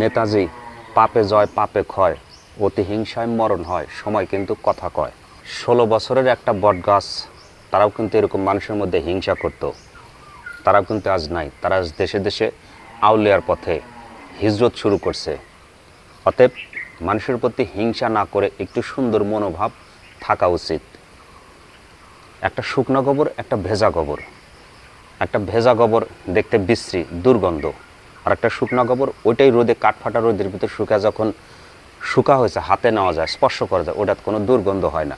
নেতাজি পাপে জয় পাপে ক্ষয়, অতি হিংসায় মরণ হয়, সময় কিন্তু কথা কয়। 16 বছরের একটা বটগাছ, তারাও কিন্তু এরকম মানুষের মধ্যে হিংসা করত, তারাও কিন্তু আজ নাই। তারা আজ দেশে দেশে আউলিয়ার পথে হিজরত শুরু করছে। অতএব মানুষের প্রতি হিংসা না করে একটু সুন্দর মনোভাব থাকা উচিত। একটা শুকনো গোবর, একটা ভেজা গোবর। একটা ভেজা গোবর দেখতে বিশ্রী, দুর্গন্ধ। আর একটা শুকনো গোবর, ওইটাই রোদে, কাঠফাটা রোদের ভিতর যখন শুকা হয়েছে, হাতে নেওয়া যায়, স্পর্শ করা যায়, ওটার কোনো দুর্গন্ধ হয় না।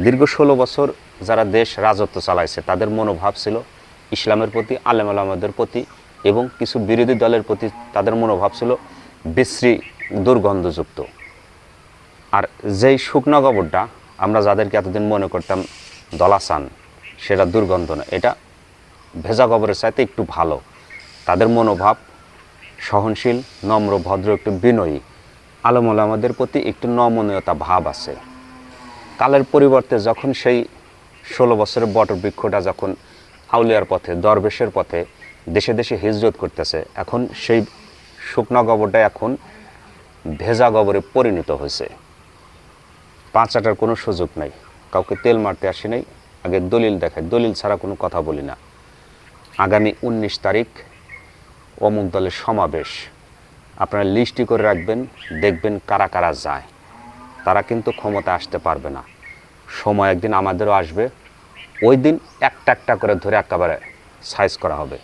দীর্ঘ 16 বছর যারা দেশ রাজত্ব চালাইছে, তাদের মনোভাব ছিল ইসলামের প্রতি, আলেম ওলামাদের প্রতি এবং কিছু বিরোধী দলের প্রতি তাদের মনোভাব ছিল বিশ্রী, দুর্গন্ধযুক্ত। আর যেই শুকনো গোবরটা আমরা যাদেরকে এতদিন মনে করতাম দলাসান, সেটা দুর্গন্ধ না, এটা ভেজা গোবরের চাইতে একটু ভালো। তাদের মনোভাব সহনশীল, নম্র, ভদ্র, একটু বিনয়ী, আলেম ওলামাদের প্রতি একটু নমনীয়তা ভাব আছে। কালের পরিবর্তে যখন সেই 16 বছরের বটবৃক্ষটা যখন আউলিয়ার পথে, দরবেশের পথে দেশে দেশে হিজরত করতেছে, এখন সেই শুকনো গোবরটা এখন ভেজা গোবরে পরিণত হয়েছে। পাঁচ আটার কোনো সুযোগ নাই, কাউকে তেল মারতে আসি নাই, আগে দলিল দেখায়, দলিল ছাড়া কোনো কথা বলি না। আগামী 19 তারিখ অমুক দলের সমাবেশ, আপনারা লিস্টই করে রাখবেন, দেখবেন কারা কারা যায়। তারা কিন্তু ক্ষমতা আসতে পারবে না। সময় একদিন আমাদেরও আসবে, ওই দিন একটা একটা করে ধরে একেবারে সাইজ করা হবে।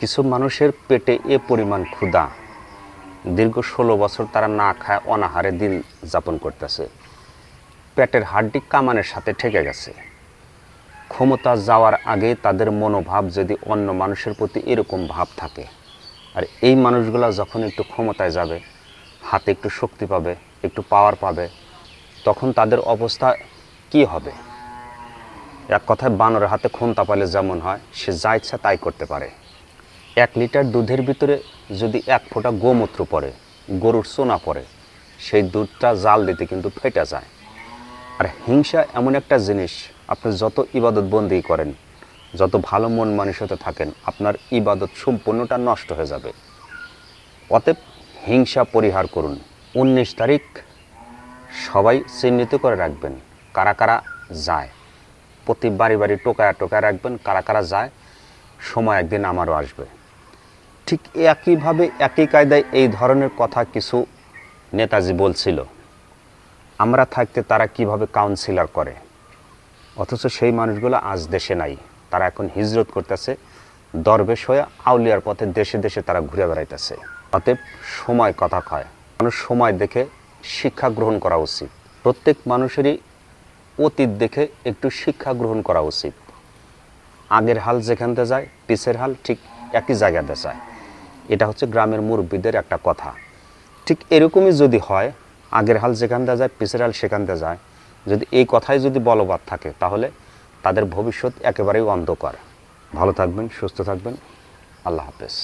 কিছু মানুষের পেটে এ পরিমাণ ক্ষুধা, দীর্ঘ 16 বছর তারা না খায় অনাহারে দিন যাপন করতেছে। পেটের হাড্ডি কামানের সাথে ঠেকে গেছে। ক্ষমতা যাওয়ার আগে তাদের মনোভাব যদি অন্য মানুষের প্রতি এরকম ভাব থাকে, আর এই মানুষগুলো যখন একটু ক্ষমতায় যাবে, হাতে একটু শক্তি পাবে, একটু পাওয়ার পাবে, তখন তাদের অবস্থা কি হবে? এক কথায় বানরের হাতে খুন্তা পাইলে যেমন হয়, সে যা ইচ্ছা তাই করতে পারে। 1 লিটার দুধের ভিতরে যদি 1 ফোঁটা গোমূত্র পড়ে, গরুর সোনা পড়ে, সেই দুধটা জাল দিতে কিন্তু ফেটে যায়। আর হিংসা এমন একটা জিনিস, আপনি যত ইবাদত বন্দি করেন, যত ভালো মন মানসিকতা থাকেন, আপনার ইবাদত সম্পূর্ণটা নষ্ট হয়ে যাবে। অতএব হিংসা পরিহার করুন। 19 তারিখ সবাই চিহ্নিত করে রাখবেন কারা কারা যায়, প্রতি বাড়ি বাড়ি টোকায় টোকায় রাখবেন কারা কারা যায়। সময় একদিন আমারও আসবে। ঠিক একইভাবে, একই কায়দায় এই ধরনের কথা কিছু নেতাজি বলছিল। আমরা থাকতে তারা কিভাবে কাউন্সিলর করে, অথচ সেই মানুষগুলো আজ দেশে নাই। তারা এখন হিজরত করতেছে, দরবেশ হয়ে আউলিয়ার পথে দেশে দেশে তারা ঘুরে বেড়াইতেছে। অতএব সময় কথা কয়, মানুষ সময় দেখে শিক্ষা গ্রহণ করা উচিত। প্রত্যেক মানুষেরই অতীত দেখে একটু শিক্ষা গ্রহণ করা উচিত। আগের হাল যেখানতে যায়, পিছের হাল ঠিক একই জায়গাতে যায়। এটা হচ্ছে গ্রামের মুরব্বীদের একটা কথা। ঠিক এরকমই যদি হয়, আগের হাল যেখানতে যায়, পিছের হাল সেখানতে যায়, যদি এই কথাই যদি বলবৎ থাকে, তাহলে তাদের ভবিষ্যৎ একেবারেই অন্ধকার। ভালো থাকবেন, সুস্থ থাকবেন। আল্লাহ হাফেজ।